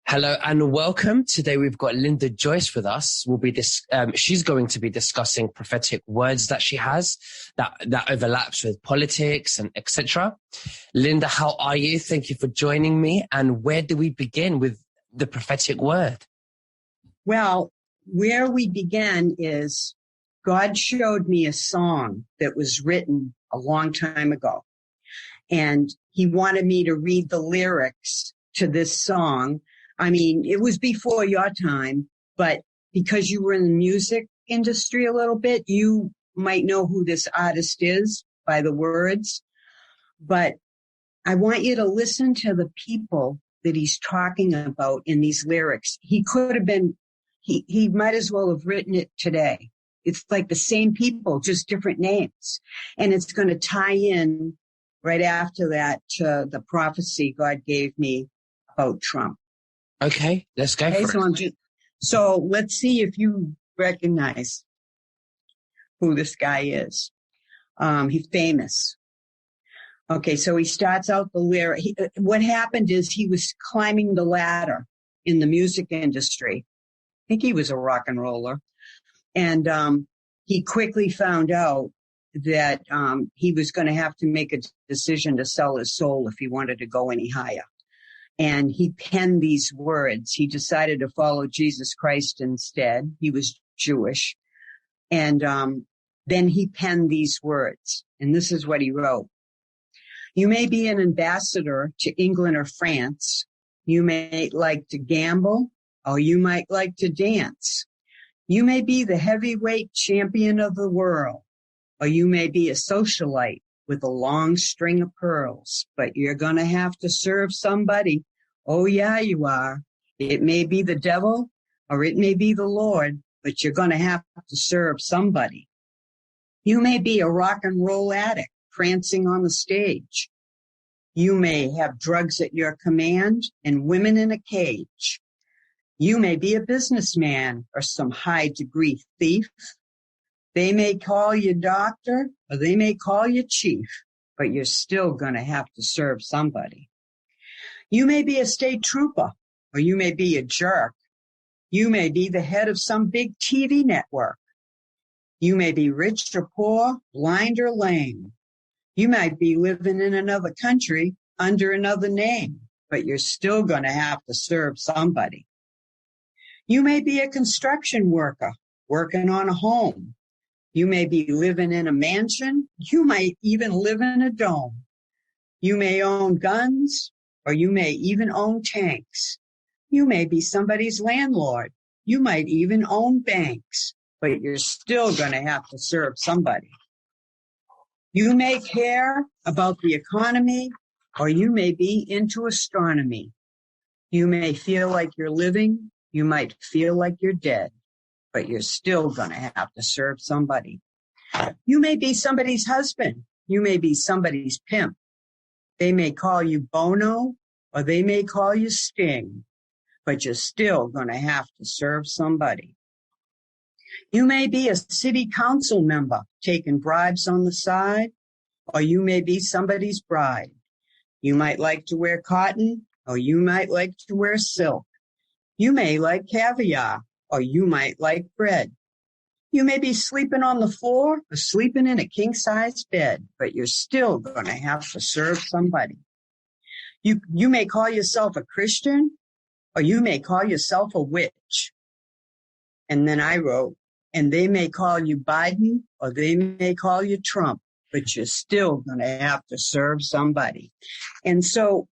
Hello and welcome. Today we've got Linda Joyce with us. She's going to be discussing prophetic words that she has that overlaps with politics and etc. Linda, how are you? Thank you for joining me. And where do we begin with the prophetic word? Well, where we begin is God showed me a song that was written a long time ago. And he wanted me to read the lyrics to this song. I mean, it was before your time, but because you were in the music industry a little bit, you might know who this artist is by the words. But I want you to listen to the people that he's talking about in these lyrics. He might as well have written it today. It's like the same people, just different names. And it's going to tie in right after that to the prophecy God gave me about Trump. Okay, let's go for it. So let's see if you recognize who this guy is. He's famous. Okay, so he starts out the lyric. What happened is he was climbing the ladder in the music industry. I think he was a rock and roller. And he quickly found out that he was going to have to make a decision to sell his soul if he wanted to go any higher. And he penned these words. He decided to follow Jesus Christ instead. He was Jewish. And then he penned these words. And this is what he wrote. You may be an ambassador to England or France. You may like to gamble, or you might like to dance. You may be the heavyweight champion of the world, or you may be a socialite with a long string of pearls, but you're going to have to serve somebody. Oh, yeah, you are. It may be the devil or it may be the Lord, but you're going to have to serve somebody. You may be a rock and roll addict prancing on the stage. You may have drugs at your command and women in a cage. You may be a businessman or some high degree thief. They may call you doctor or they may call you chief, but you're still going to have to serve somebody. You may be a state trooper or you may be a jerk. You may be the head of some big TV network. You may be rich or poor, blind or lame. You might be living in another country under another name, but you're still going to have to serve somebody. You may be a construction worker working on a home. You may be living in a mansion. You might even live in a dome. You may own guns, or you may even own tanks. You may be somebody's landlord. You might even own banks, but you're still going to have to serve somebody. You may care about the economy, or you may be into astronomy. You may feel like you're living. You might feel like you're dead, but you're still going to have to serve somebody. You may be somebody's husband. You may be somebody's pimp. They may call you Bono or they may call you Sting, but you're still going to have to serve somebody. You may be a city council member taking bribes on the side, or you may be somebody's bride. You might like to wear cotton, or you might like to wear silk. You may like caviar, or you might like bread. You may be sleeping on the floor or sleeping in a king-size bed, but you're still going to have to serve somebody. You may call yourself a Christian, or you may call yourself a witch. And then I wrote, and they may call you Biden, or they may call you Trump, but you're still going to have to serve somebody. And so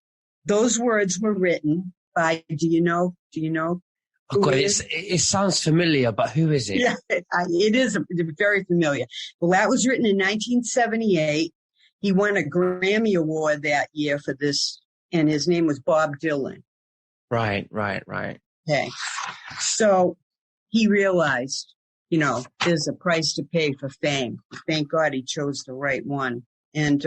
those words were written by, do you know? Oh God, it sounds familiar, but who is it? Yeah, it is very familiar. Well, that was written in 1978. He won a Grammy Award that year for this, and his name was Bob Dylan. Right. Okay. So he realized, there's a price to pay for fame. Thank God he chose the right one. And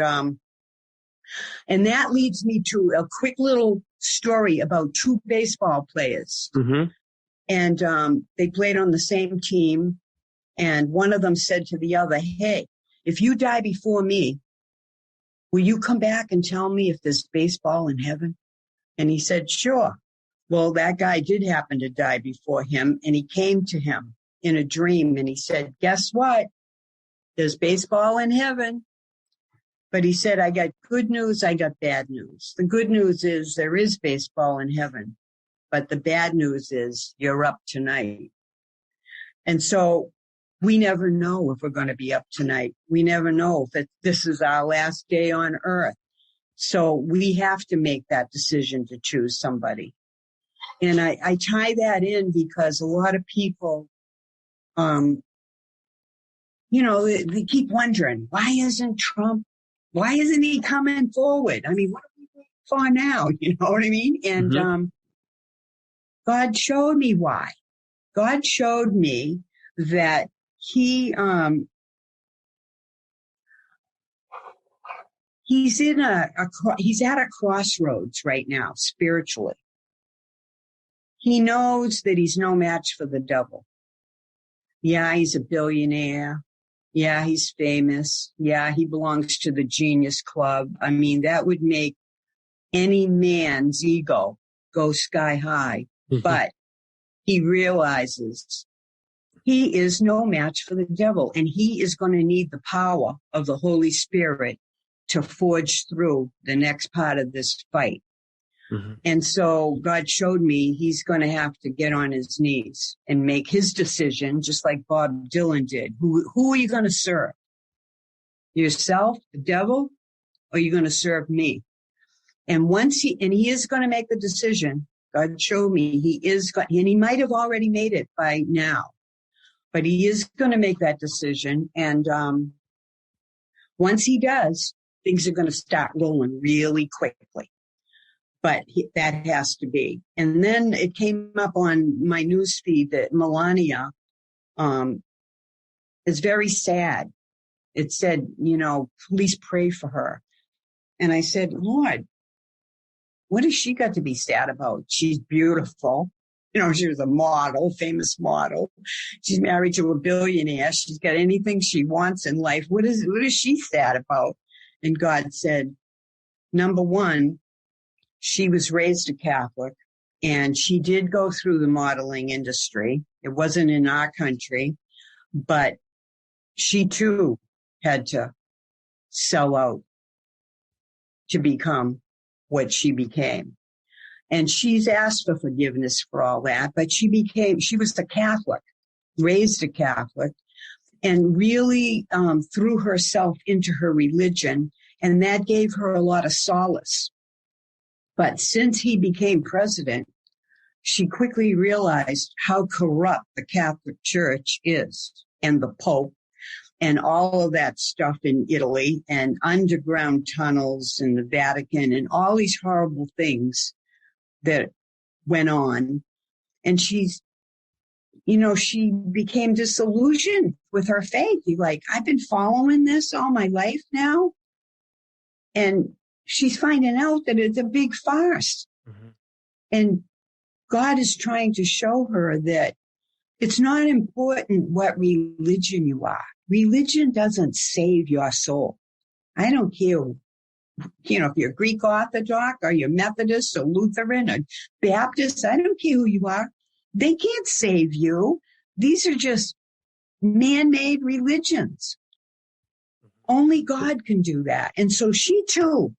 that leads me to a quick little story about two baseball players. Mm-hmm. And they played on the same team. And one of them said to the other, hey, if you die before me, will you come back and tell me if there's baseball in heaven? And he said, sure. Well, that guy did happen to die before him, and he came to him in a dream, and he said, guess what? There's baseball in heaven. But he said, I got good news, I got bad news. The good news is there is baseball in heaven, but the bad news is you're up tonight. And so we never know if we're going to be up tonight. We never know if this is our last day on earth. So we have to make that decision to choose somebody. And I tie that in because a lot of people, they keep wondering, why isn't he coming forward? I mean, what are we waiting for now? You know what I mean? And God showed me why. God showed me that he's at a crossroads right now, spiritually. He knows that he's no match for the devil. Yeah, he's a billionaire. Yeah, he's famous. Yeah, he belongs to the Genius Club. I mean, that would make any man's ego go sky high. But he realizes he is no match for the devil, and he is going to need the power of the Holy Spirit to forge through the next part of this fight. And so God showed me he's going to have to get on his knees and make his decision, just like Bob Dylan did. Who are you going to serve? Yourself, the devil, or are you going to serve me? And he is going to make the decision. God showed me and he might have already made it by now, but he is going to make that decision. And once he does, things are going to start rolling really quickly. But that has to be. And then it came up on my news feed that Melania is very sad. It said, please pray for her. And I said, Lord, what has she got to be sad about? She's beautiful. She was a model, famous model. She's married to a billionaire. She's got anything she wants in life. What is she sad about? And God said, number one, she was raised a Catholic, and she did go through the modeling industry. It wasn't in our country, but she too had to sell out to become what she became. And she's asked for forgiveness for all that, but she was a Catholic, raised a Catholic, and really threw herself into her religion, and that gave her a lot of solace. But since he became president, she quickly realized how corrupt the Catholic Church is, and the Pope, and all of that stuff in Italy, and underground tunnels in the Vatican, and all these horrible things that went on. And she became disillusioned with her faith. I've been following this all my life now. And she's finding out that it's a big farce. And God is trying to show her that it's not important what religion you are. Religion doesn't save your soul. I don't care, if you're Greek Orthodox or you're Methodist or Lutheran or Baptist, I don't care who you are. They can't save you. These are just man-made religions. Only God can do that. And so she too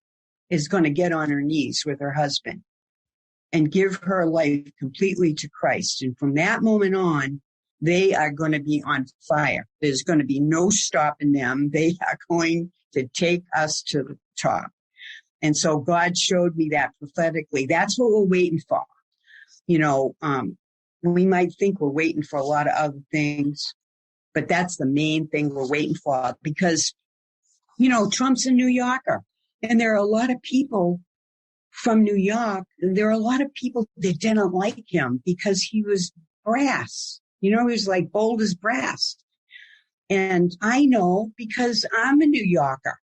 is going to get on her knees with her husband and give her life completely to Christ. And from that moment on, they are going to be on fire. There's going to be no stopping them. They are going to take us to the top. And so God showed me that prophetically. That's what we're waiting for. We might think we're waiting for a lot of other things, but that's the main thing we're waiting for, because, Trump's a New Yorker, and there are a lot of people from New York. There are a lot of people that didn't like him because he was brass. He was like bold as brass. And I know because I'm a New Yorker.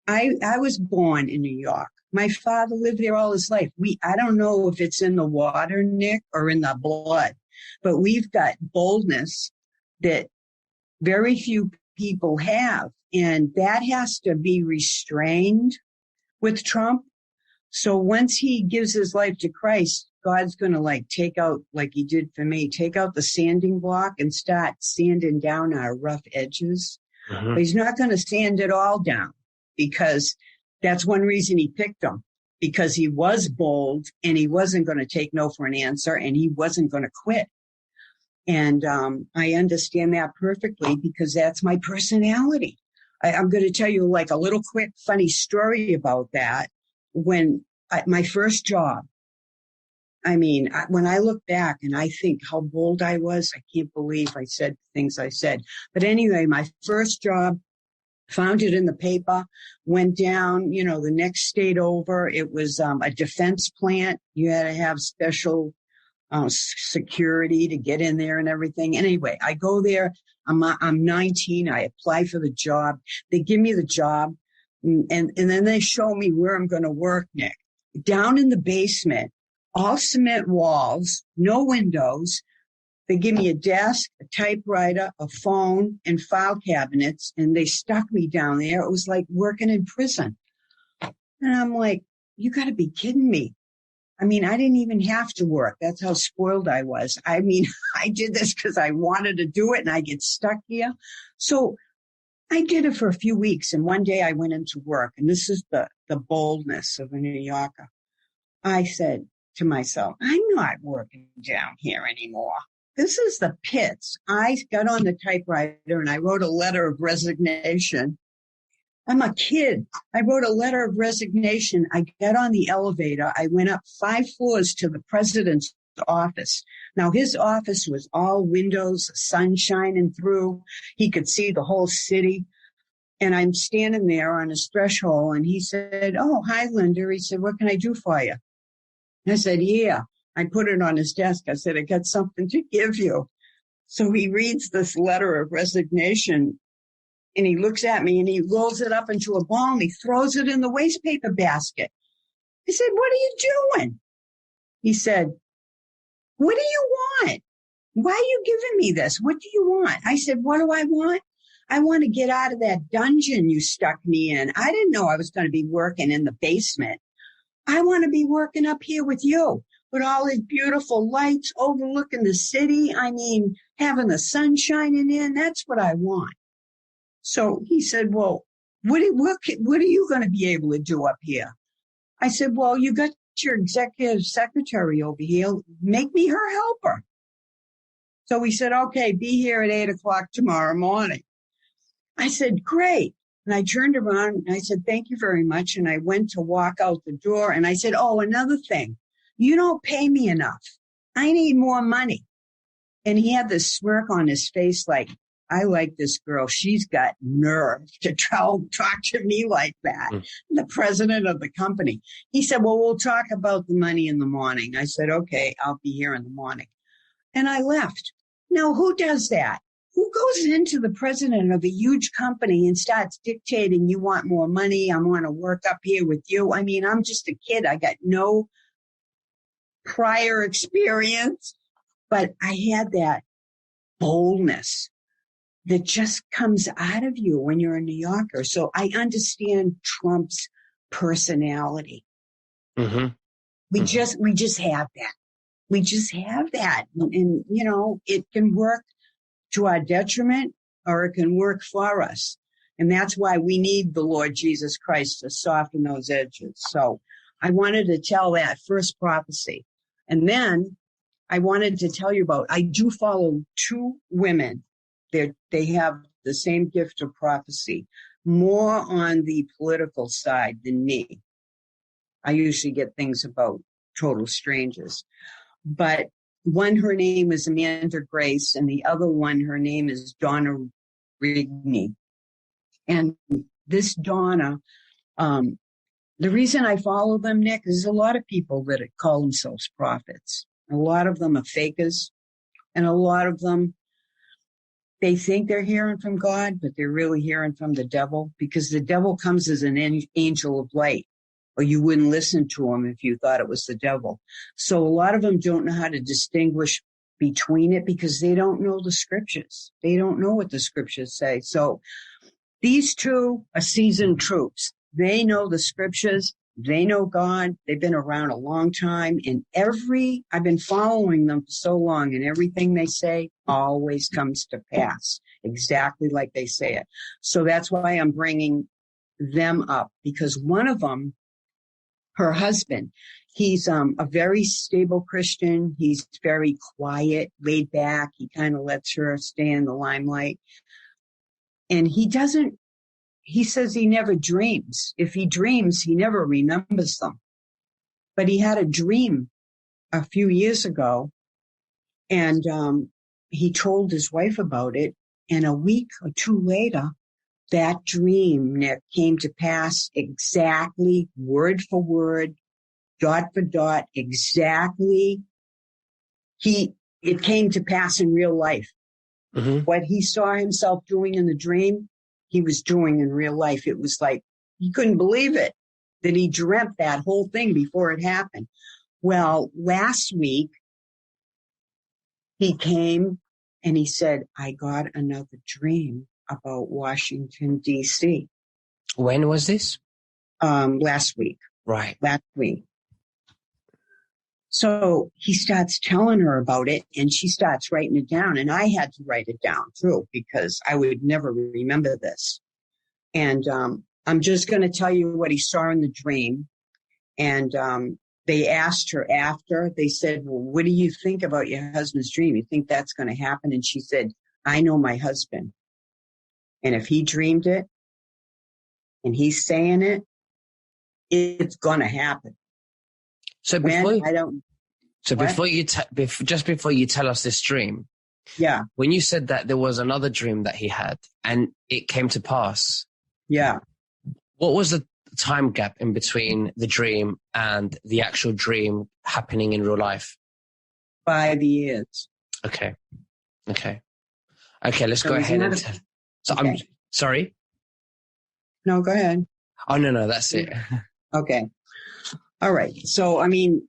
I was born in New York. My father lived there all his life. I don't know if it's in the water, Nick, or in the blood, but we've got boldness that very few people have. And that has to be restrained with Trump. So once he gives his life to Christ, God's going to like take out, like he did for me, take out the sanding block and start sanding down our rough edges. Mm-hmm. But he's not going to sand it all down, because that's one reason he picked him, because he was bold and he wasn't going to take no for an answer, and he wasn't going to quit. And I understand that perfectly, because that's my personality. I'm going to tell you like a little quick funny story about that. When my first job, I mean, when I look back and I think how bold I was, I can't believe I said things I said. But anyway, my first job, found it in the paper, went down, the next state over. It was a defense plant. You had to have special security to get in there and everything. Anyway, I go there. I'm 19. I apply for the job. They give me the job, and then they show me where I'm going to work, Nick. Down in the basement, all cement walls, no windows. They give me a desk, a typewriter, a phone, and file cabinets, and they stuck me down there. It was like working in prison. And I'm like, you got to be kidding me. I mean, I didn't even have to work. That's how spoiled I was. I mean, I did this because I wanted to do it, and I get stuck here. So I did it for a few weeks, and one day I went into work, and this is the boldness of a New Yorker. I said to myself, I'm not working down here anymore. This is the pits. I got on the typewriter and I wrote a letter of resignation. I'm a kid. I wrote a letter of resignation. I got on the elevator. I went up 5 floors to the president's office. Now, his office was all windows, sun shining through. He could see the whole city. And I'm standing there on his threshold, and he said, oh, hi, Linda. He said, what can I do for you? And I said, yeah. I put it on his desk. I said, I got something to give you. So he reads this letter of resignation, and he looks at me, and he rolls it up into a ball, and he throws it in the waste paper basket. I said, what are you doing? He said, what do you want? Why are you giving me this? What do you want? I said, what do I want? I want to get out of that dungeon you stuck me in. I didn't know I was going to be working in the basement. I want to be working up here with you, with all these beautiful lights overlooking the city. I mean, having the sun shining in, that's what I want. So he said, well, what are you going to be able to do up here? I said, well, you got your executive secretary over here. Make me her helper. So he said, okay, be here at 8:00 tomorrow morning. I said, great. And I turned around and I said, thank you very much. And I went to walk out the door, and I said, oh, another thing. You don't pay me enough. I need more money. And he had this smirk on his face like, I like this girl. She's got nerve to talk to me like that. The president of the company. He said, well, we'll talk about the money in the morning. I said, okay, I'll be here in the morning. And I left. Now, who does that? Who goes into the president of a huge company and starts dictating, you want more money? I want to work up here with you. I mean, I'm just a kid. I got no prior experience, but I had that boldness that just comes out of you when you're a New Yorker. So I understand Trump's personality. Mm-hmm. We just have that. We just have that. And, it can work to our detriment, or it can work for us. And that's why we need the Lord Jesus Christ to soften those edges. So I wanted to tell that first prophecy. And then I wanted to tell you about, I do follow 2 women. They have the same gift of prophecy, more on the political side than me. I usually get things about total strangers. But one, her name is Amanda Grace, and the other one, her name is Donna Rigney. And this Donna, the reason I follow them, Nick, is a lot of people that call themselves prophets. A lot of them are fakers, and a lot of them, they think they're hearing from God, but they're really hearing from the devil, because the devil comes as an angel of light, or you wouldn't listen to him if you thought it was the devil. So a lot of them don't know how to distinguish between it, because they don't know the scriptures. They don't know what the scriptures say. So these 2 are seasoned troops. They know the scriptures. They know God. They've been around a long time. And I've been following them for so long, and everything they say always comes to pass exactly like they say it. So that's why I'm bringing them up, because one of them, her husband, he's a very stable Christian. He's very quiet, laid back. He kind of lets her stay in the limelight. And he says he never dreams. If he dreams, he never remembers them. But he had a dream a few years ago, and he told his wife about it. And a week or two later, that dream, Nick, came to pass exactly, word for word, dot for dot, exactly. It came to pass in real life. Mm-hmm. What he saw himself doing in the dream, he was doing in real life. It was like, he couldn't believe it, that he dreamt that whole thing before it happened. Well, last week, he came and he said, I got another dream about Washington, D.C. When was this? Last week. Right. Last week. So he starts telling her about it, and she starts writing it down. And I had to write it down too, because I would never remember this. And I'm just going to tell you what he saw in the dream. And they asked her after. They said, well, what do you think about your husband's dream? You think that's going to happen? And she said, I know my husband. And if he dreamed it and he's saying it, it's going to happen. So before you tell us this dream, yeah, when you said that there was another dream that he had and it came to pass, yeah, what was the time gap in between the dream and the actual dream happening in real life? 5 years. Okay. Let's go ahead and. So okay. I'm sorry. No, go ahead. Oh no, that's it. Okay. All right. So, I mean,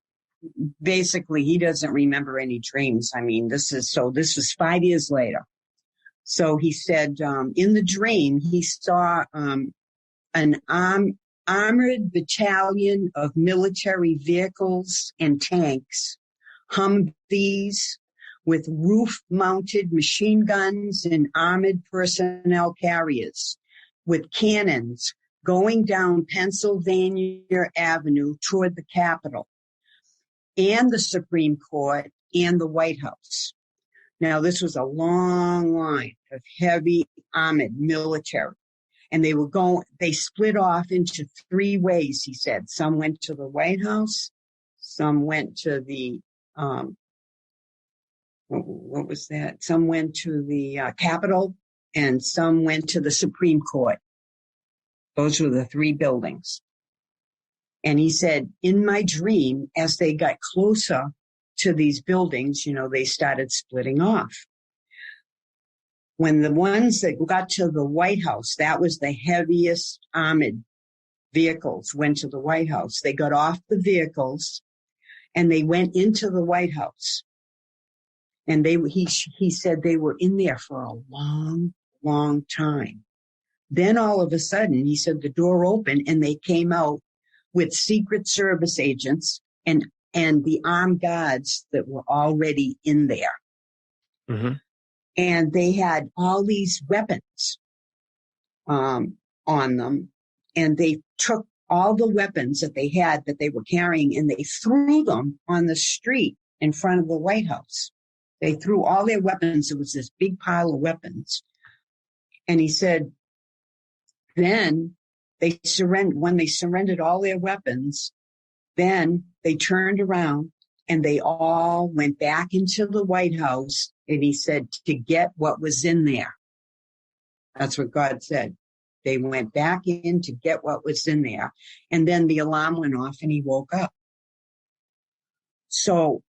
basically, he doesn't remember any dreams. I mean, this was 5 years later. So he said, in the dream, he saw an armored battalion of military vehicles and tanks, Humvees with roof-mounted machine guns and armored personnel carriers with cannons going down Pennsylvania Avenue toward the Capitol and the Supreme Court and the White House. Now, this was a long line of heavy armored military. And they split off into 3 ways, he said. Some went to the White House, some went to the, what was that? Some went to the Capitol, and some went to the Supreme Court. Those were the 3 buildings. And he said, in my dream, as they got closer to these buildings, they started splitting off. When the ones that got to the White House, that was the heaviest armored vehicles, went to the White House. They got off the vehicles and they went into the White House. And he said they were in there for a long, long time. Then all of a sudden, he said the door opened and they came out with Secret Service agents and the armed guards that were already in there. Mm-hmm. And they had all these weapons on them. And they took all the weapons that they had that they were carrying and they threw them on the street in front of the White House. They threw all their weapons. It was this big pile of weapons. And he said, then when they surrendered all their weapons, then they turned around and they all went back into the White House. And he said, to get what was in there. That's what God said. They went back in to get what was in there. And then the alarm went off and he woke up. So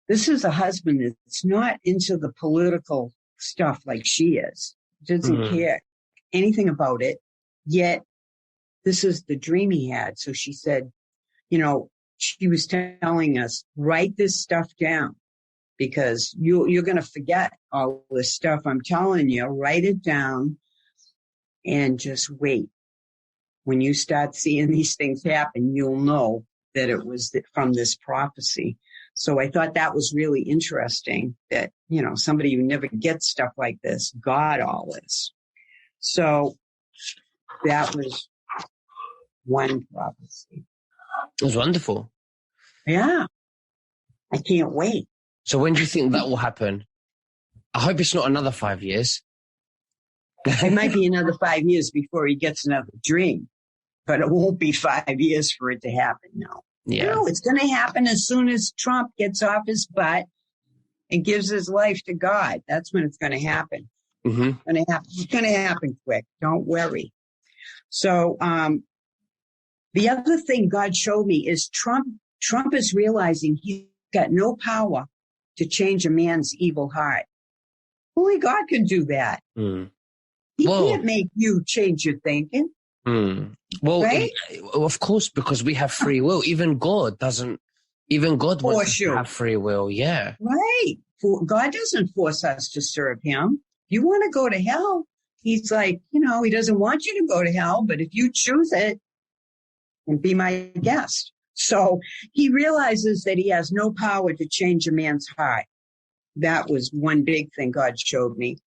this is a husband that's not into the political stuff like she is. Doesn't care anything about it. Yet this is the dream he had. So she said, she was telling us, write this stuff down because you're going to forget all this stuff. I'm telling you, write it down and just wait. when you start seeing these things happen, you'll know that it was from this prophecy. So I thought that was really interesting that, somebody who never gets stuff like this got all this. So that was one prophecy. It was wonderful. Yeah. I can't wait. So when do you think that will happen? I hope it's not another 5 years. It might be another 5 years before he gets another dream, but it won't be 5 years for it to happen. No. Yeah. No, it's going to happen as soon as Trump gets off his butt and gives his life to God. That's when it's going to happen. Mm-hmm. It's going to happen quick. Don't worry. So the other thing God showed me is Trump is realizing he's got no power to change a man's evil heart. Only God can do that. Mm. He can't make you change your thinking. Mm. Well, right? Of course, because we have free will. Even God wants us to have free will. Yeah. Right. God doesn't force us to serve him. You want to go to hell. He's like, he doesn't want you to go to hell, but if you choose it, and be my guest. So he realizes that he has no power to change a man's heart. That was one big thing God showed me.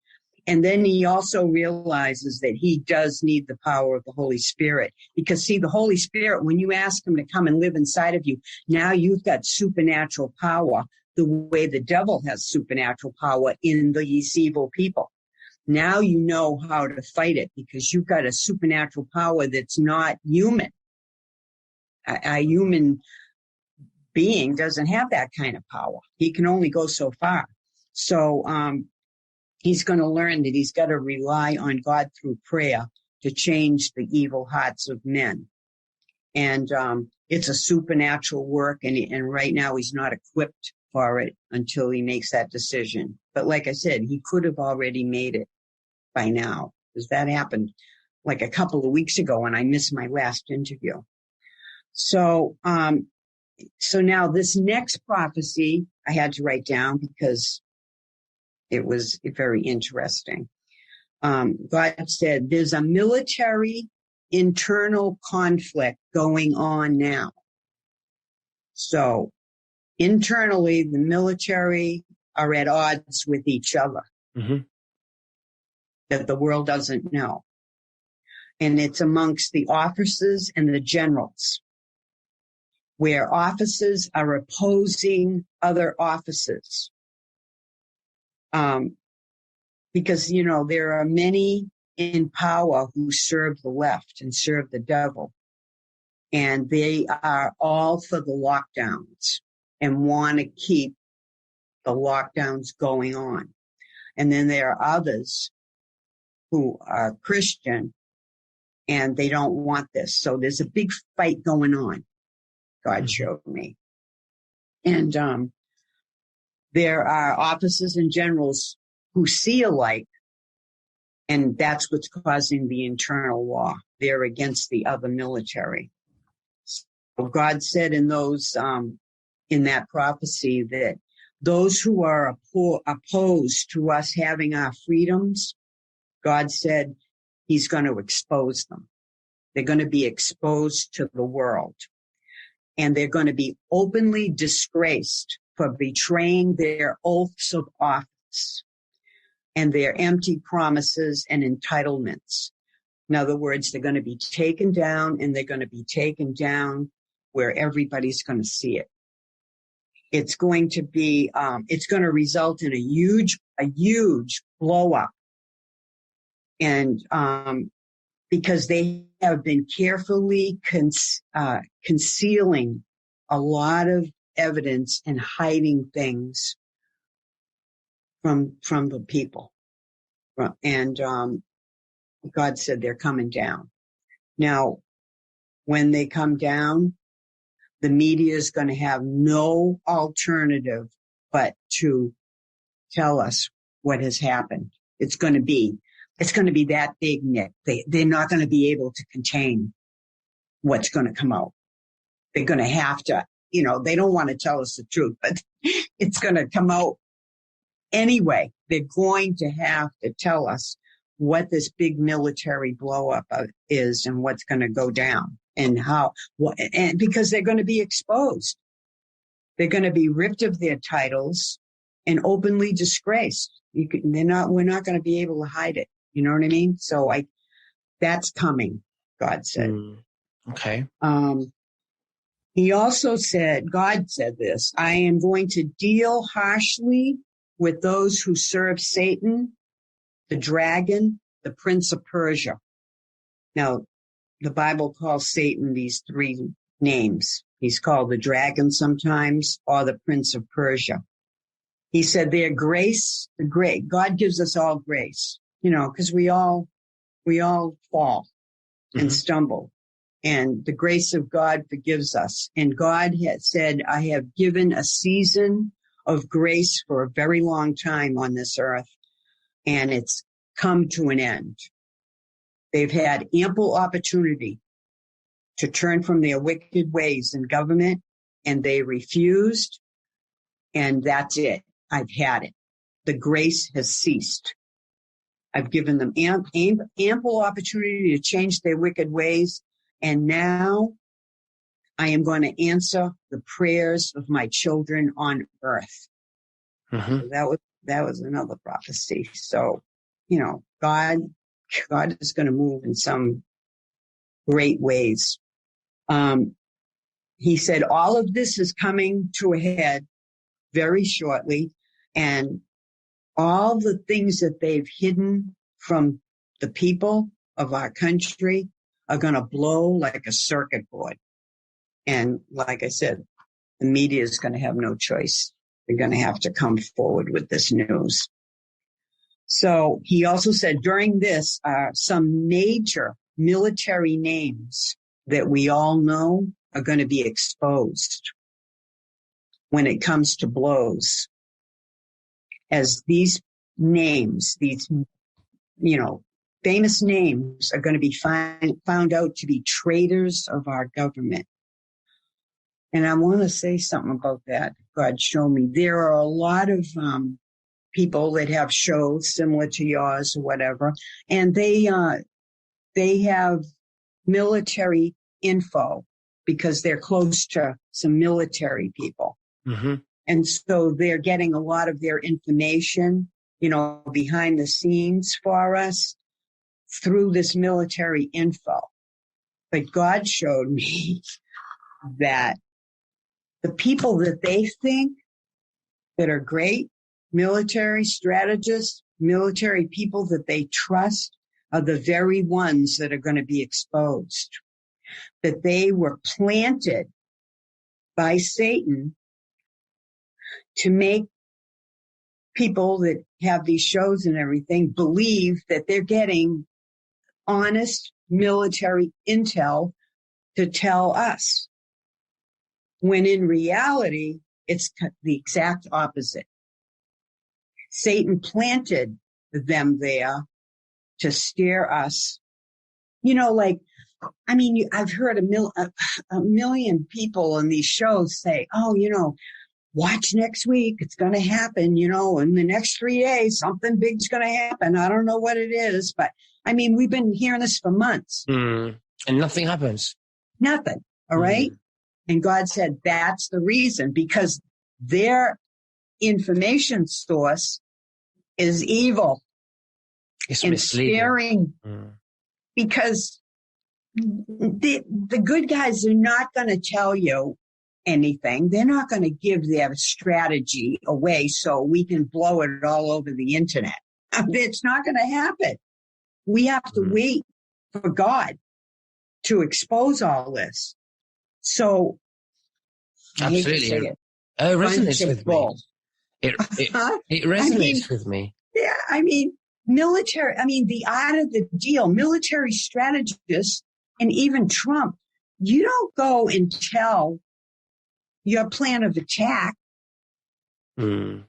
And then he also realizes that he does need the power of the Holy Spirit. Because see, the Holy Spirit, when you ask him to come and live inside of you, now you've got supernatural power, the way the devil has supernatural power in these evil people. Now you know how to fight it because you've got a supernatural power that's not human. A human being doesn't have that kind of power. He can only go so far. So he's going to learn that he's got to rely on God through prayer to change the evil hearts of men. And it's a supernatural work, and right now he's not equipped for it until he makes that decision. But like I said, he could have already made it by now, because that happened like a couple of weeks ago, and I missed my last interview. So now this next prophecy I had to write down because it was very interesting. God said, there's a military internal conflict going on now. So internally, the military are at odds with each other that the world doesn't know. And it's amongst the officers and the generals, where officers are opposing other officers. Because, there are many in power who serve the left and serve the devil. And they are all for the lockdowns and want to keep the lockdowns going on. And then there are others who are Christian and they don't want this. So there's a big fight going on, God showed me. And there are officers and generals who see alike, and that's what's causing the internal war. They're against the other military. So God said in that prophecy that those who are opposed to us having our freedoms, God said he's going to expose them. They're going to be exposed to the world. And they're going to be openly disgraced for betraying their oaths of office and their empty promises and entitlements. In other words, they're going to be taken down, and they're going to be taken down where everybody's going to see it. It's going to be, it's going to result in a huge blow up. And, because they have been carefully concealing a lot of evidence and hiding things from the people. And God said they're coming down. Now, when they come down, the media is going to have no alternative but to tell us what has happened. It's going to be that big, Nick. They're not going to be able to contain what's going to come out. They're going to have to, they don't want to tell us the truth, but it's going to come out anyway. They're going to have to tell us what this big military blow up is and what's going to go down and how, and because they're going to be exposed. They're going to be ripped of their titles and openly disgraced. We're not going to be able to hide it. You know what I mean? So that's coming, God said. Okay. He also said, God said this, I am going to deal harshly with those who serve Satan, the dragon, the prince of Persia. Now, the Bible calls Satan these three names. He's called the dragon sometimes, or the prince of Persia. He said their grace, God gives us all grace, because we all fall and stumble. And the grace of God forgives us. And God had said, I have given a season of grace for a very long time on this earth, and it's come to an end. They've had ample opportunity to turn from their wicked ways in government, and they refused, and that's it. I've had it. The grace has ceased. I've given them ample opportunity to change their wicked ways, and now I am going to answer the prayers of my children on earth. So that was another prophecy. So, God is going to move in some great ways. He said all of this is coming to a head very shortly, and all the things that they've hidden from the people of our country are going to blow like a circuit board. And like I said, the media is going to have no choice. They're going to have to come forward with this news. So he also said during this, some major military names that we all know are going to be exposed when it comes to blows. As these names, these, famous names are going to be found out to be traitors of our government. And I want to say something about that. God showed me there are a lot of people that have shows similar to yours or whatever, and they have military info because they're close to some military people. Mm-hmm. And so they're getting a lot of their information, behind the scenes for us through this military info. But God showed me that the people that they think that are great military strategists, military people that they trust are the very ones that are going to be exposed. That they were planted by Satan to make people that have these shows and everything believe that they're getting honest military intel to tell us, when in reality, it's the exact opposite. Satan planted them there to steer us. I've heard a million people in these shows say, watch next week. It's going to happen, in the next 3 days, something big's going to happen. I don't know what it is, but we've been hearing this for months. And nothing happens. Nothing. All right. And God said that's the reason, because their information source is evil. It's and misleading. Scaring, because the good guys are not going to tell you anything. They're not going to give their strategy away so we can blow it all over the internet. It's not going to happen. We have to wait for God to expose all this. So, absolutely, it resonates with me. It resonates with me. Yeah, military. The art of the deal. Military strategists and even Trump. You don't go and tell your plan of attack. You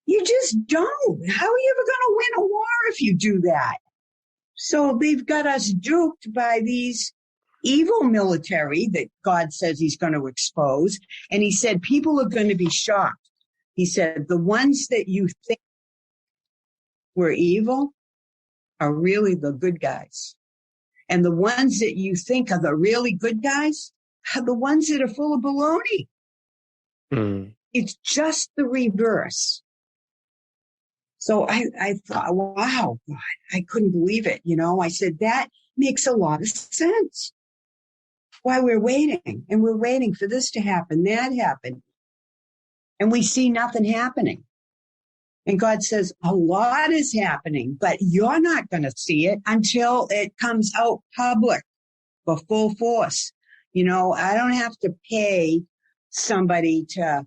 just don't. How are you ever going to win a war if you do that? So they've got us duped by these evil military that God says he's going to expose. And he said people are going to be shocked. He said the ones that you think were evil, are really the good guys. And the ones that you think are the really good guys are the ones that are full of baloney. Mm. It's just the reverse. So I thought, wow, God, I couldn't believe it. I said, that makes a lot of sense. Why we're waiting, and we're waiting for this to happen, that happen. And we see nothing happening. And God says, a lot is happening, but you're not going to see it until it comes out public for full force. I don't have to pay somebody to,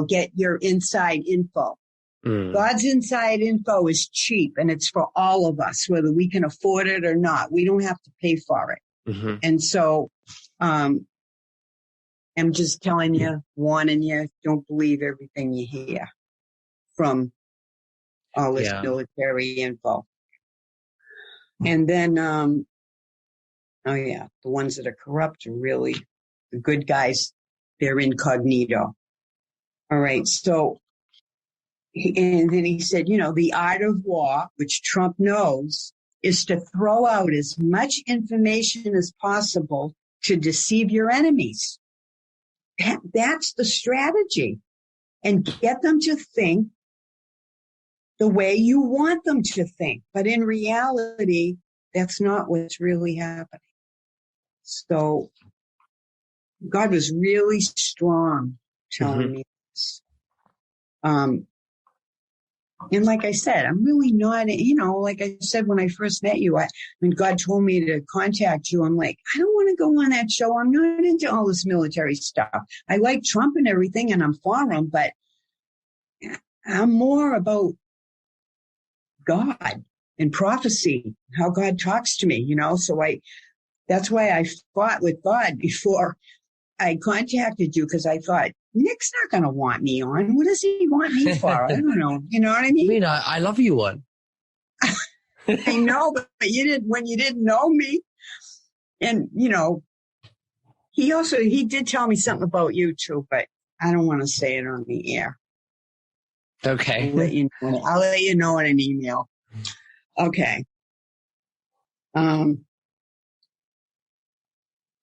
get your inside info. Mm. God's inside info is cheap, and it's for all of us, whether we can afford it or not. We don't have to pay for it. Mm-hmm. And so I'm just telling you, warning you, don't believe everything you hear from all this military info. And then, the ones that are corrupt are really the good guys. They're incognito. All right. So, and then he said, the art of war, which Trump knows, is to throw out as much information as possible to deceive your enemies. That's the strategy. And get them to think the way you want them to think. But in reality, that's not what's really happening. So God was really strong telling me this. And like I said, I'm really not, like I said, when I first met you, when God told me to contact you, I'm like, I don't want to go on that show. I'm not into all this military stuff. I like Trump and everything, and I'm for him, but I'm more about God and prophecy, how God talks to me, so that's why I fought with God before I contacted you, because I thought, Nick's not going to want me on. What does he want me for? I don't know. You know what I mean? I love you on. I know, but you didn't, when you didn't know me. And, he did tell me something about you too, but I don't want to say it on the air. Okay. I'll let you know in an email. Okay.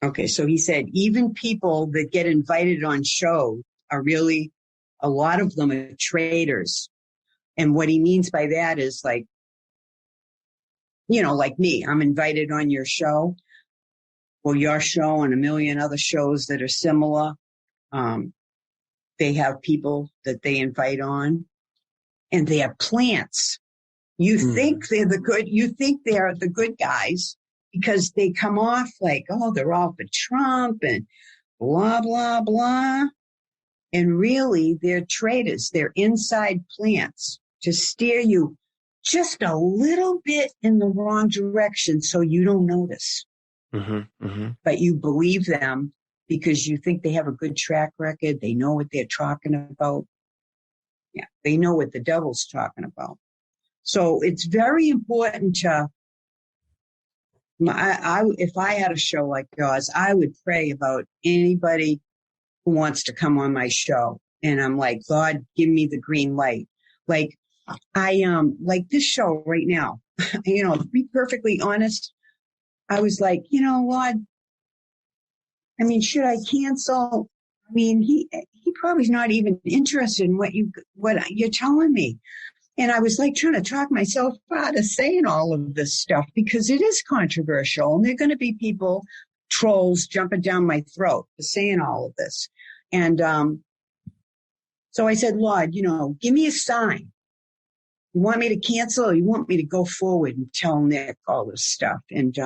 Okay, so he said, even people that get invited on shows are really, a lot of them are traitors. And what he means by that is like me, I'm invited on your show, or your show and a million other shows that are similar. They have people that they invite on, and they have plants. You think they're the good guys, because they come off like, oh, they're all for Trump and blah, blah, blah. And really, they're traitors. They're inside plants to steer you just a little bit in the wrong direction so you don't notice. But you believe them because you think they have a good track record. They know what they're talking about. Yeah, they know what the devil's talking about. So it's very important to, if I had a show like yours, I would pray about anybody who wants to come on my show. And I'm like, God, give me the green light. Like like this show right now, to be perfectly honest, I was like, Lord, should I cancel? He probably not even interested in what you're telling me. And I was like trying to talk myself out of saying all of this stuff, because it is controversial, and there are going to be people, trolls, jumping down my throat for saying all of this. And so I said, Lord, give me a sign. You want me to cancel, or you want me to go forward and tell Nick all this stuff? And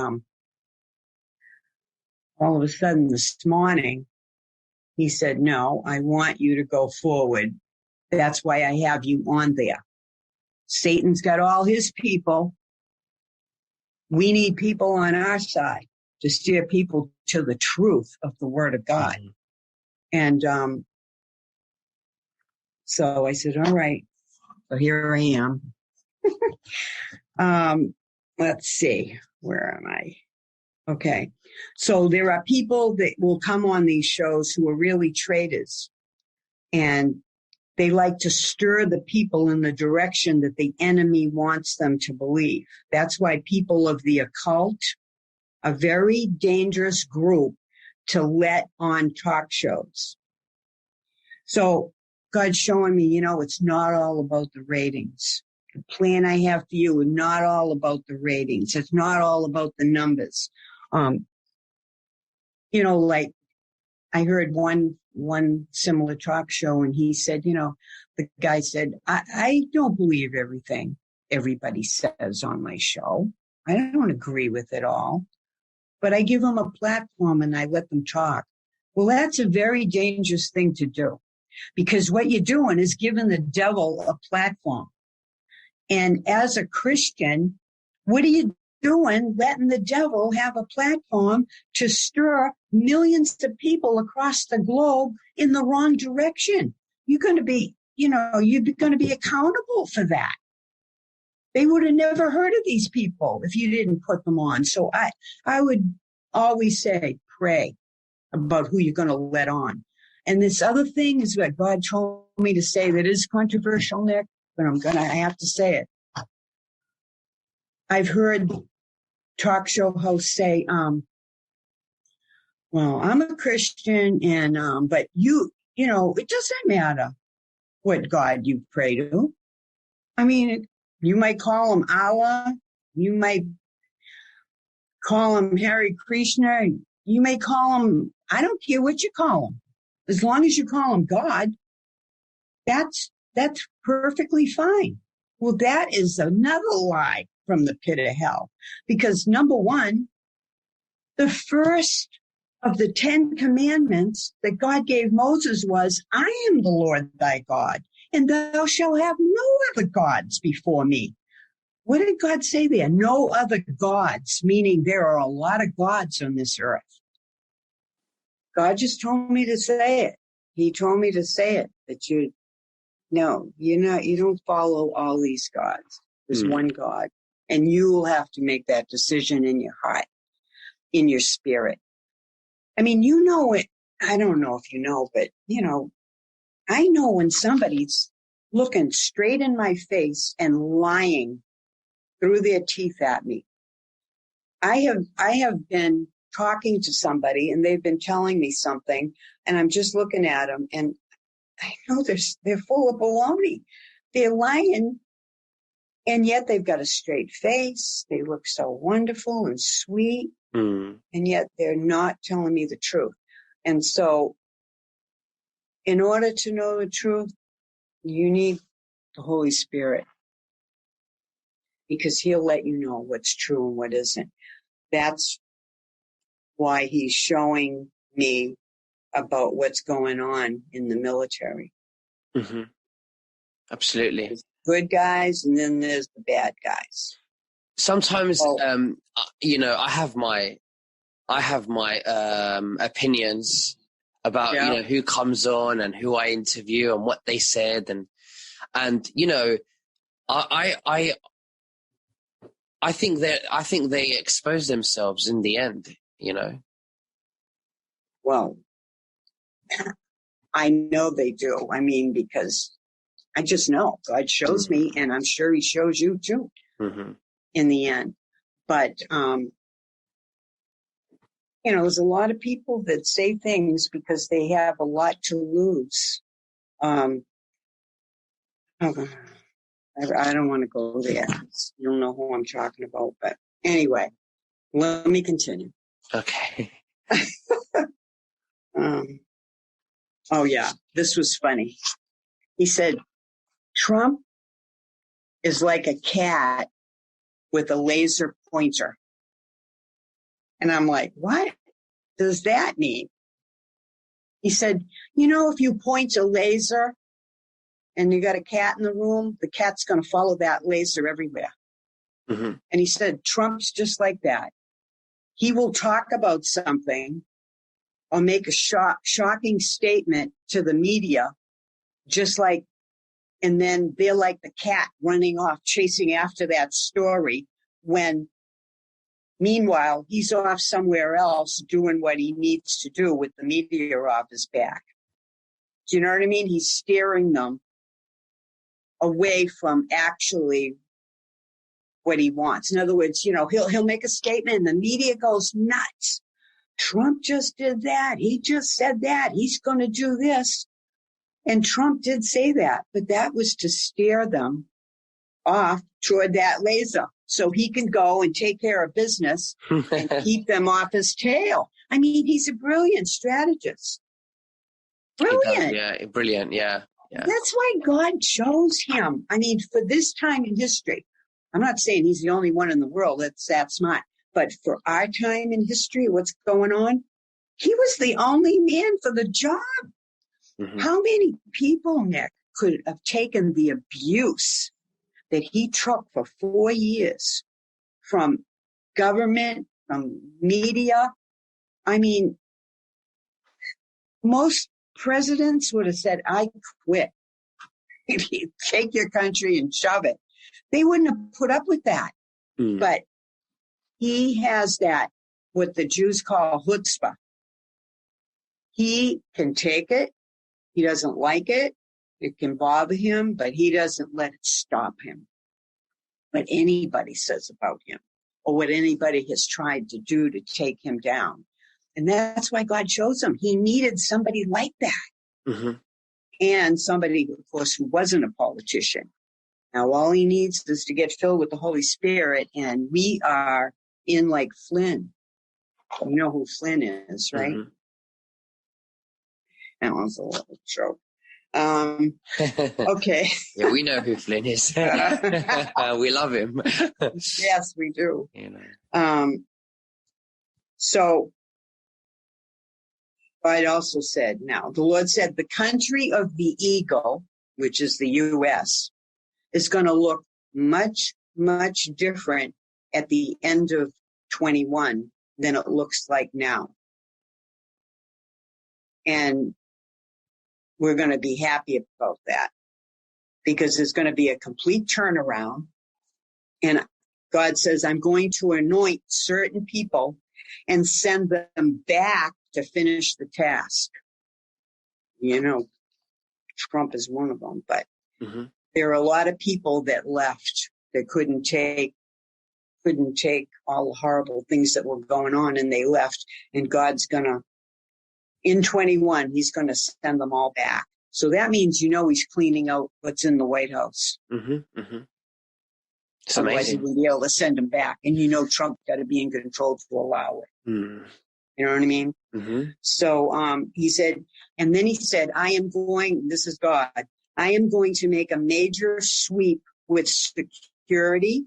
all of a sudden this morning, he said, no, I want you to go forward. That's why I have you on there. Satan's got all his people. We need people on our side to steer people to the truth of the Word of God. And so I said, all right. So here I am. Let's see. Where am I? Okay. So there are people that will come on these shows who are really traitors. And They like to stir the people in the direction that the enemy wants them to believe. That's why people of the occult, a very dangerous group to let on talk shows. So God's showing me, it's not all about the ratings. The plan I have for you is not all about the ratings. It's not all about the numbers. Like I heard one similar talk show, and he said, the guy said, I don't believe everything everybody says on my show. I don't agree with it all, but I give them a platform and I let them talk. Well, that's a very dangerous thing to do, because what you're doing is giving the devil a platform. And as a Christian, what are you doing letting the devil have a platform to stir millions of people across the globe in the wrong direction? You're going to be, you're going to be accountable for that. They would have never heard of these people if you didn't put them on. So I would always say, pray about who you're going to let on. And this other thing is what God told me to say that is controversial, Nick, but I have to say it. I've heard talk show hosts say, well, I'm a Christian and, but it doesn't matter what God you pray to. I mean, you might call him Allah. You might call him Hare Krishna. You may call him, I don't care what you call him. As long as you call him God, that's perfectly fine. Well, that is another lie from the pit of hell. Because number one, the first of the 10 commandments that God gave Moses was, I am the Lord thy God, and thou shalt have no other gods before me. What did God say there? No other gods, meaning there are a lot of gods on this earth. God just told me to say it. He told me to say it, that you don't follow all these gods. There's one God. And you will have to make that decision in your heart, in your spirit. I mean, it. I don't know if you know, but, I know when somebody's looking straight in my face and lying through their teeth at me. I have been talking to somebody and they've been telling me something and I'm just looking at them and I know they're full of baloney. They're lying. And yet they've got a straight face. They look so wonderful and sweet. And yet they're not telling me the truth. And so in order to know the truth, you need the Holy Spirit, because he'll let you know what's true and what isn't. That's why he's showing me about what's going on in the military. Mm-hmm. Absolutely. There's good guys and then there's the bad guys. Sometimes, I have my opinions about, who comes on and who I interview and what they said. And I think they expose themselves in the end, Well, I know they do. I mean, because I just know God shows me, and I'm sure he shows you too in the end. But, there's a lot of people that say things because they have a lot to lose. I don't want to go there. You don't know who I'm talking about, but anyway, let me continue. Okay. This was funny. He said, Trump is like a cat with a laser pointer. And I'm like, what does that mean? He said, if you point a laser and you got a cat in the room, the cat's going to follow that laser everywhere. And he said, Trump's just like that. He will talk about something or make a shocking statement to the media, and then they're like the cat running off, chasing after that story, when meanwhile, he's off somewhere else doing what he needs to do with the media off his back. Do you know what I mean? He's steering them away from actually what he wants. In other words, he'll make a statement and the media goes nuts. Trump just did that. He just said that. He's going to do this. And Trump did say that, but that was to steer them off toward that laser so he can go and take care of business and keep them off his tail. I mean, he's a brilliant strategist. Brilliant. Yeah, brilliant. Yeah. That's why God chose him. I mean, for this time in history, I'm not saying he's the only one in the world that's that smart, but for our time in history, what's going on, he was the only man for the job. Mm-hmm. How many people, Nick, could have taken the abuse that he took for 4 years from government, from media? I mean, most presidents would have said, I quit. If you take your country and shove it, they wouldn't have put up with that. Mm. But he has that, what the Jews call chutzpah. He can take it. He doesn't like it. It can bother him, but he doesn't let it stop him. What anybody says about him or what anybody has tried to do to take him down. And that's why God chose him. He needed somebody like that. Mm-hmm. And somebody, of course, who wasn't a politician. Now, all he needs is to get filled with the Holy Spirit. And we are in like Flynn. You know who Flynn is, right? Mm-hmm. That was a little joke. Okay. Yeah, we know who Flynn is. We love him. Yes, we do. So God also said, now, the Lord said, the country of the eagle, which is the U.S., is going to look much, much different at the end of 21 than it looks like now. And we're going to be happy about that because there's going to be a complete turnaround. And God says, I'm going to anoint certain people and send them back to finish the task. You know, Trump is one of them, but mm-hmm. There are a lot of people that left that couldn't take all the horrible things that were going on, and they left. And God's gonna, in 21, he's gonna send them all back. So that means, he's cleaning out what's in the White House. Mm-hmm. Mm-hmm. It's amazing. Otherwise, he'd be able to send them back. And Trump's got to be in control to allow it. Mm. You know what I mean? Mm-hmm. So he said, and then he said, this is God, I am going to make a major sweep with security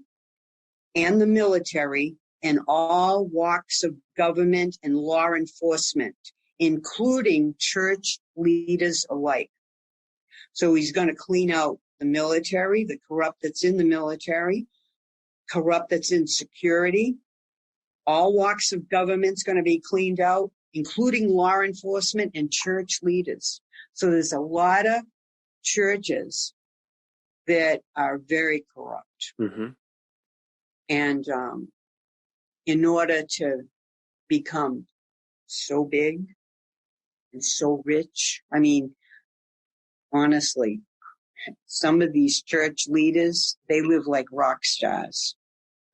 and the military and all walks of government and law enforcement, including church leaders alike. So he's going to clean out the military, the corrupt that's in the military, corrupt that's in security. All walks of government's going to be cleaned out, including law enforcement and church leaders. So there's a lot of churches that are very corrupt. Mm-hmm. And in order to become so big and so rich, I mean, honestly, some of these church leaders, they live like rock stars.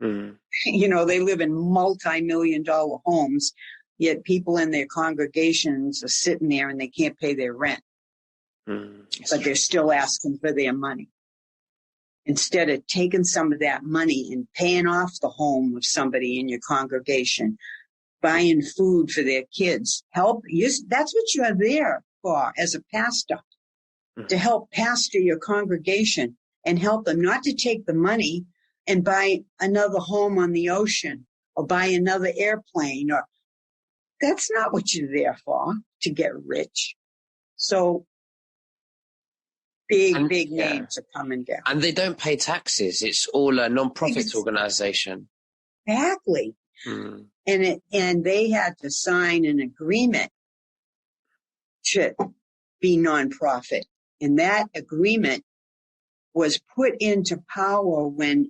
Mm. They live in multi-million-dollar homes, yet people in their congregations are sitting there and they can't pay their rent. But they're still asking for their money. Instead of taking some of that money and paying off the home of somebody in your congregation, buying food for their kids, that's what you're there for as a pastor, to help pastor your congregation and help them, not to take the money and buy another home on the ocean or buy another airplane. Or that's not what you're there for, to get rich. So big names are coming down. And they don't pay taxes. It's all a non-profit organization. Exactly. Mm. And they had to sign an agreement to be non-profit. And that agreement was put into power when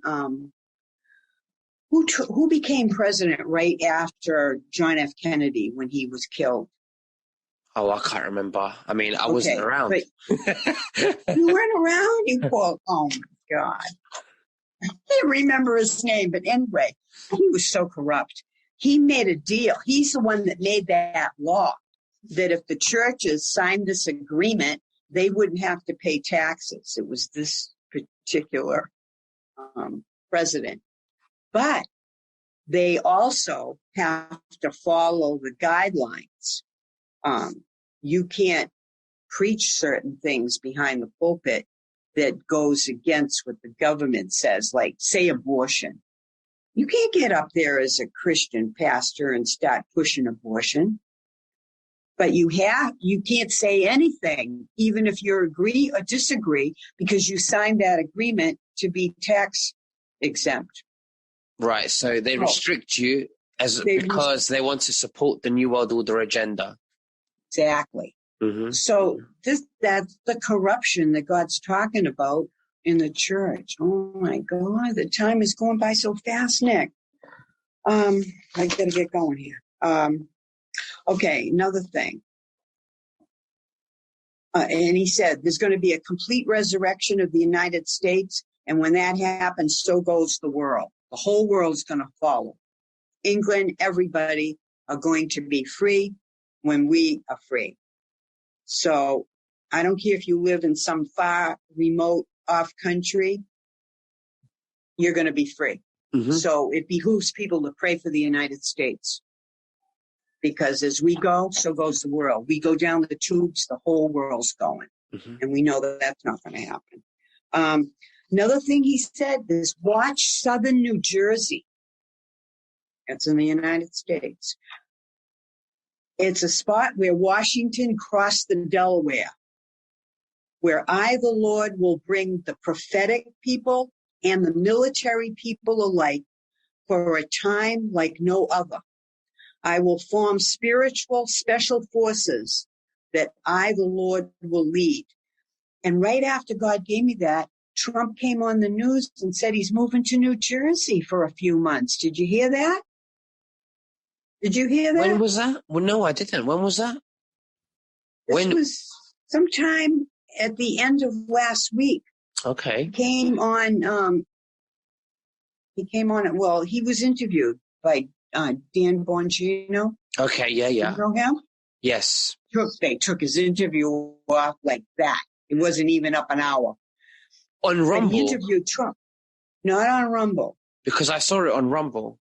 who became president right after John F. Kennedy when he was killed? Oh, I can't remember. I mean, I wasn't around. But you weren't around, you poor, oh my God. I can't remember his name, but anyway, he was so corrupt. He made a deal. He's the one that made that law that if the churches signed this agreement, they wouldn't have to pay taxes. It was this particular president. But they also have to follow the guidelines. You can't preach certain things behind the pulpit that goes against what the government says, like, say, abortion. You can't get up there as a Christian pastor and start pushing abortion. But you can't say anything, even if you agree or disagree, because you signed that agreement to be tax exempt. Right. So they restrict you because they want to support the New World Order agenda. Exactly. Mm-hmm. So that's the corruption that God's talking about in the church. Oh my God, the time is going by so fast, Nick. I gotta get going here. Okay, another thing. And he said, there's going to be a complete resurrection of the United States. And when that happens, so goes the world. The whole world's going to follow. England, everybody are going to be free when we are free. So I don't care if you live in some far, remote, off country, you're going to be free. Mm-hmm. So it behooves people to pray for the United States. Because as we go, so goes the world. We go down the tubes, the whole world's going. Mm-hmm. And we know that that's not going to happen. Another thing he said is watch southern New Jersey. That's in the United States. It's a spot where Washington crossed the Delaware, where I, the Lord, will bring the prophetic people and the military people alike for a time like no other. I will form spiritual special forces that I, the Lord, will lead. And right after God gave me that, Trump came on the news and said he's moving to New Jersey for a few months. Did you hear that? Did you hear that? When was that? Well, no, I didn't. When was that? This was sometime at the end of last week. Okay. He came on, well, he was interviewed by Dan Bongino. Okay, yeah. You know him? Yes. They took his interview off like that. It wasn't even up an hour. On Rumble? He interviewed Trump. Not on Rumble. Because I saw it on Rumble.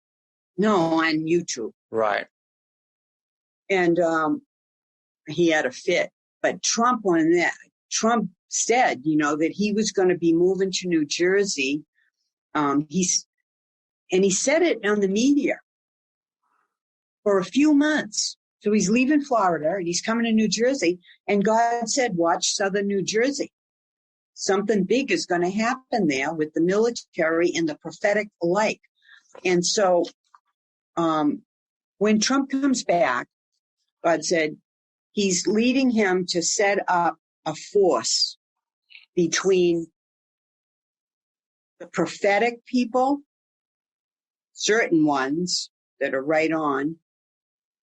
No, on YouTube. Right. And he had a fit. But Trump said, that he was going to be moving to New Jersey. He said it on the media for a few months. So he's leaving Florida and he's coming to New Jersey. And God said, watch southern New Jersey. Something big is going to happen there with the military and the prophetic alike. And so when Trump comes back, God said he's leading him to set up a force between the prophetic people, certain ones that are right on,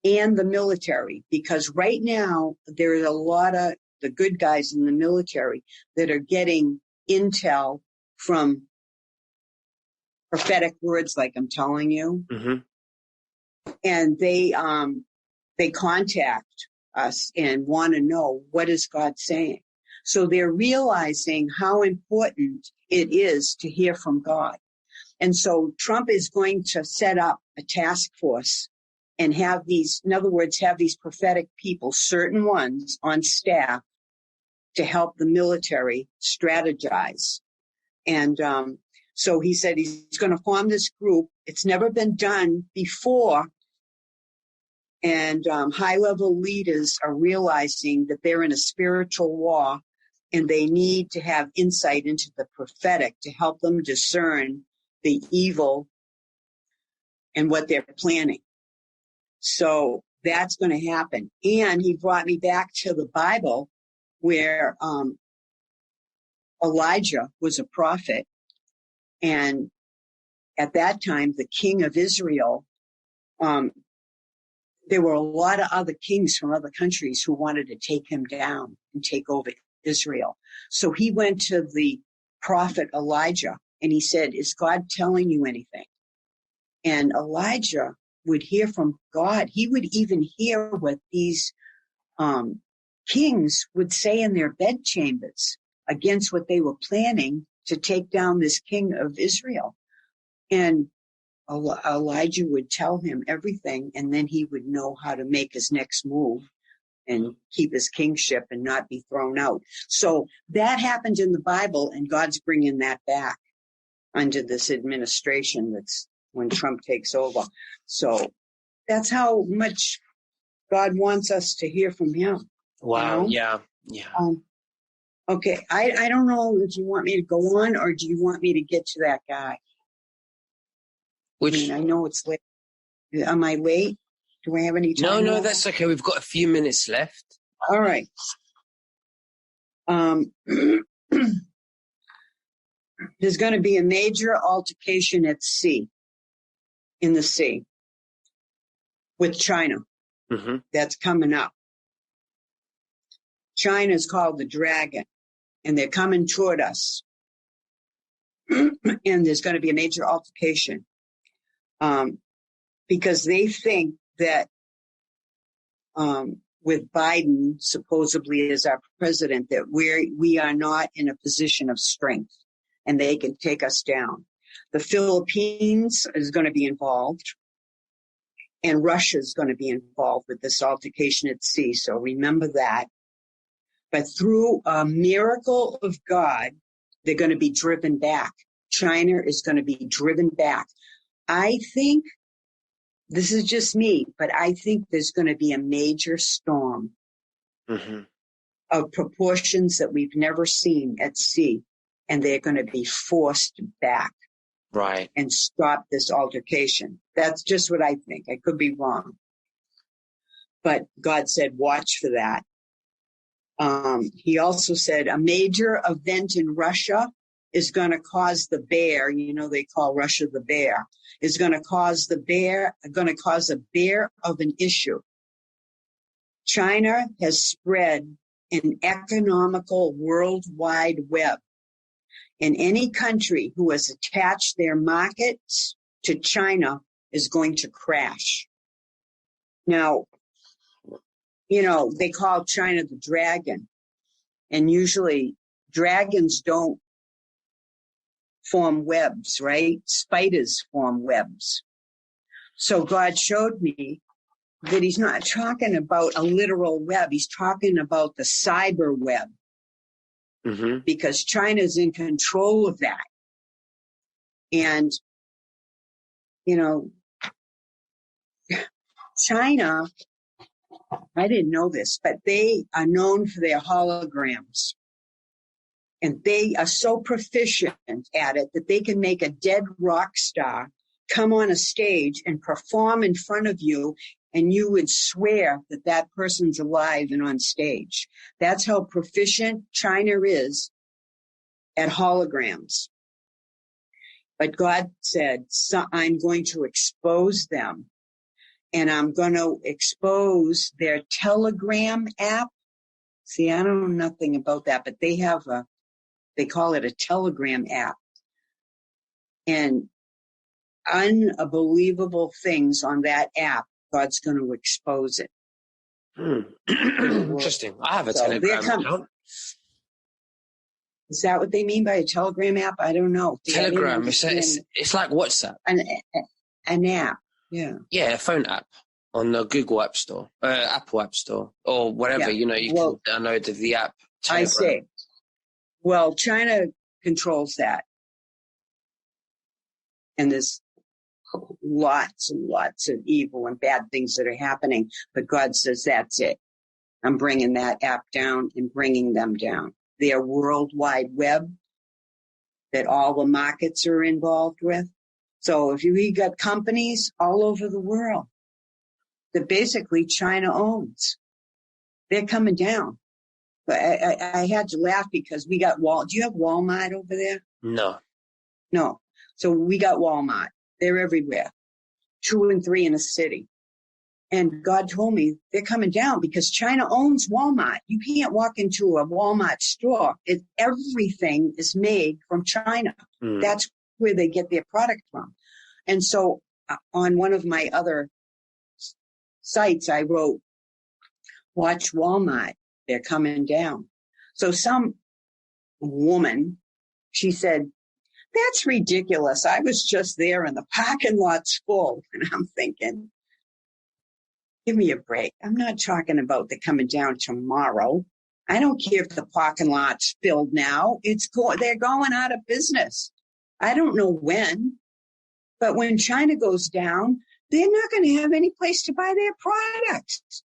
and the military. Because right now, there are a lot of the good guys in the military that are getting intel from prophetic words, like I'm telling you. Mm-hmm. And they contact us and want to know, what is God saying? So they're realizing how important it is to hear from God. And so Trump is going to set up a task force and have these prophetic people, certain ones on staff, to help the military strategize. And so he said he's going to form this group. It's never been done before. And high-level leaders are realizing that they're in a spiritual war and they need to have insight into the prophetic to help them discern the evil and what they're planning. So that's going to happen. And he brought me back to the Bible where Elijah was a prophet. And at that time, the king of Israel there were a lot of other kings from other countries who wanted to take him down and take over Israel. So he went to the prophet Elijah and he said, is God telling you anything? And Elijah would hear from God. He would even hear what these kings would say in their bedchambers against what they were planning to take down this king of Israel. And Elijah would tell him everything, and then he would know how to make his next move and keep his kingship and not be thrown out. So that happened in the Bible, and God's bringing that back under this administration that's when Trump takes over. So that's how much God wants us to hear from him. Wow. You know? Yeah. Okay. I don't know if you want me to go on or do you want me to get to that guy? I know it's late. Am I late? Do I have any time? No, that's okay. We've got a few minutes left. All right. There's going to be a major altercation at sea, in the sea, with China. Mm-hmm. That's coming up. China is called the Dragon, and they're coming toward us. And there's going to be a major altercation. Because they think that with Biden supposedly as our president, that we are not in a position of strength and they can take us down. The Philippines is going to be involved and Russia is going to be involved with this altercation at sea. So remember that. But through a miracle of God, they're going to be driven back. China is going to be driven back. I think, this is just me, but I think there's going to be a major storm of proportions that we've never seen at sea, and they're going to be forced back. Right. And stop this altercation. That's just what I think. I could be wrong. But God said, watch for that. He also said a major event in Russia is going to cause the bear, they call Russia the bear, is going to cause a bear of an issue. China has spread an economical worldwide web, and any country who has attached their markets to China is going to crash. Now, they call China the dragon, and usually dragons don't form webs, right? Spiders form webs. So God showed me that he's not talking about a literal web. He's talking about the cyber web, because China's in control of that. And, China, I didn't know this, but they are known for their holograms. And they are so proficient at it that they can make a dead rock star come on a stage and perform in front of you, and you would swear that that person's alive and on stage. That's how proficient China is at holograms. But God said, I'm going to expose them, and I'm going to expose their Telegram app. See, I don't know nothing about that, but they call it a Telegram app. And unbelievable things on that app, God's going to expose it. Interesting. I have a Telegram account. Is that what they mean by a Telegram app? I don't know. Telegram, it's like WhatsApp. An app, yeah. Yeah, a phone app on the Google App Store, Apple App Store, or whatever, you can download the app. Telegram. I see. Well, China controls that. And there's lots and lots of evil and bad things that are happening. But God says, that's it. I'm bringing that app down and bringing them down. Their World Wide Web that all the markets are involved with. So if we got companies all over the world that basically China owns, they're coming down. But I had to laugh because we got do you have Walmart over there? No. So we got Walmart. They're everywhere. 2 and 3 in a city. And God told me they're coming down because China owns Walmart. You can't walk into a Walmart store. Everything is made from China. That's where they get their product from. And so on one of my other sites, I wrote, watch Walmart. They're coming down. So some woman, she said, that's ridiculous. I was just there and the parking lot's full. And I'm thinking, give me a break. I'm not talking about they're coming down tomorrow. I don't care if the parking lot's filled now. They're going out of business. I don't know when, but when China goes down, they're not going to have any place to buy their products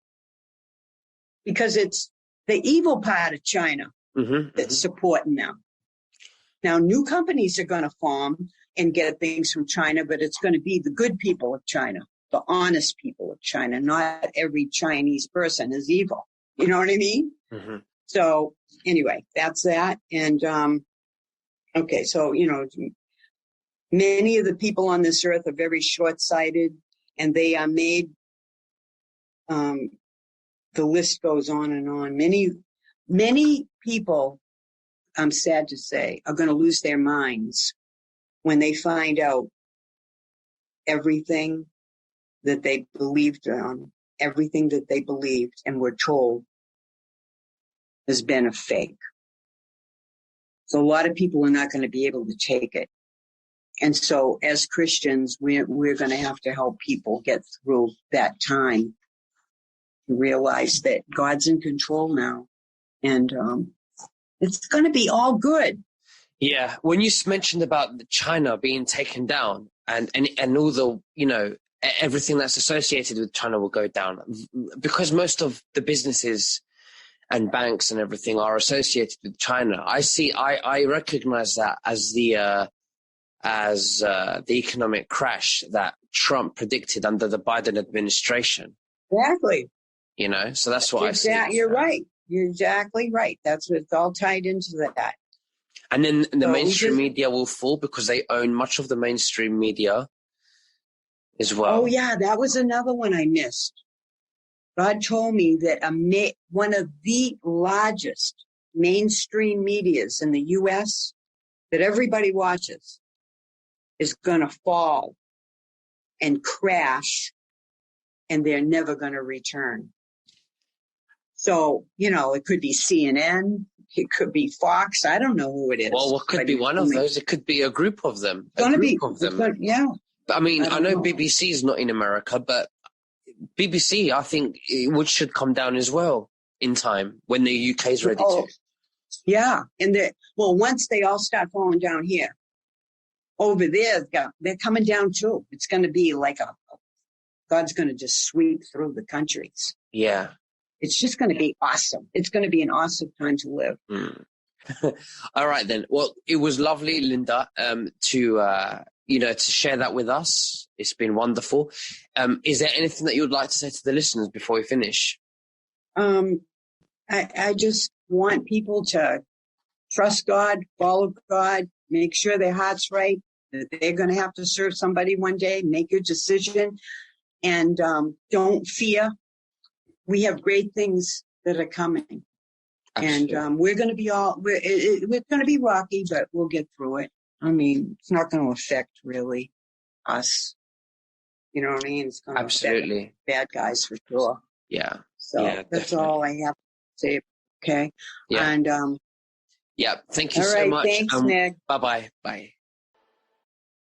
because it's the evil part of China that's supporting them. Now, new companies are going to form and get things from China, but it's going to be the good people of China, the honest people of China. Not every Chinese person is evil. You know what I mean? So anyway, that's that. And, okay, so, many of the people on this earth are very short-sighted, and they are made, the list goes on and on. Many people, I'm sad to say, are going to lose their minds when they find out everything that they believed on, everything that they believed and were told has been a fake. So a lot of people are not going to be able to take it. And so as Christians, we're going to have to help people get through that time and realize that God's in control now. And it's going to be all good. Yeah. When you mentioned about China being taken down and all the, everything that's associated with China will go down, because most of the businesses and banks and everything are associated with China. I recognize that as the economic crash that Trump predicted under the Biden administration. Exactly. So that's what I see. You're right. You're exactly right. That's what's all tied into that. And then the mainstream media will fall because they own much of the mainstream media as well. Oh, yeah. That was another one I missed. God told me that one of the largest mainstream medias in the U.S. that everybody watches is going to fall and crash, and they're never going to return. So, it could be CNN, it could be Fox. I don't know who it is. Well, what could be one of those? It could be a group of them. Yeah. I mean, I know BBC is not in America, but BBC, I think, should come down as well in time when the UK is ready to. Yeah. And once they all start falling down here, over there, they're coming down too. It's going to be like God's going to just sweep through the countries. Yeah. It's just going to be awesome. It's going to be an awesome time to live. All right, then. Well, it was lovely, Linda, to share that with us. It's been wonderful. Is there anything that you would like to say to the listeners before we finish? I just want people to trust God, follow God, make sure their heart's right, that they're going to have to serve somebody one day, make your decision, and don't fear. We have great things that are coming. Absolutely. And we're going to be it's going to be rocky, but we'll get through it. I mean, it's not going to affect really us. You know what I mean? It's going to affect bad guys for sure. Yeah. So that's all I have to say. Okay. Yeah. And thank you so much. Thanks, Nick. Bye-bye. Bye.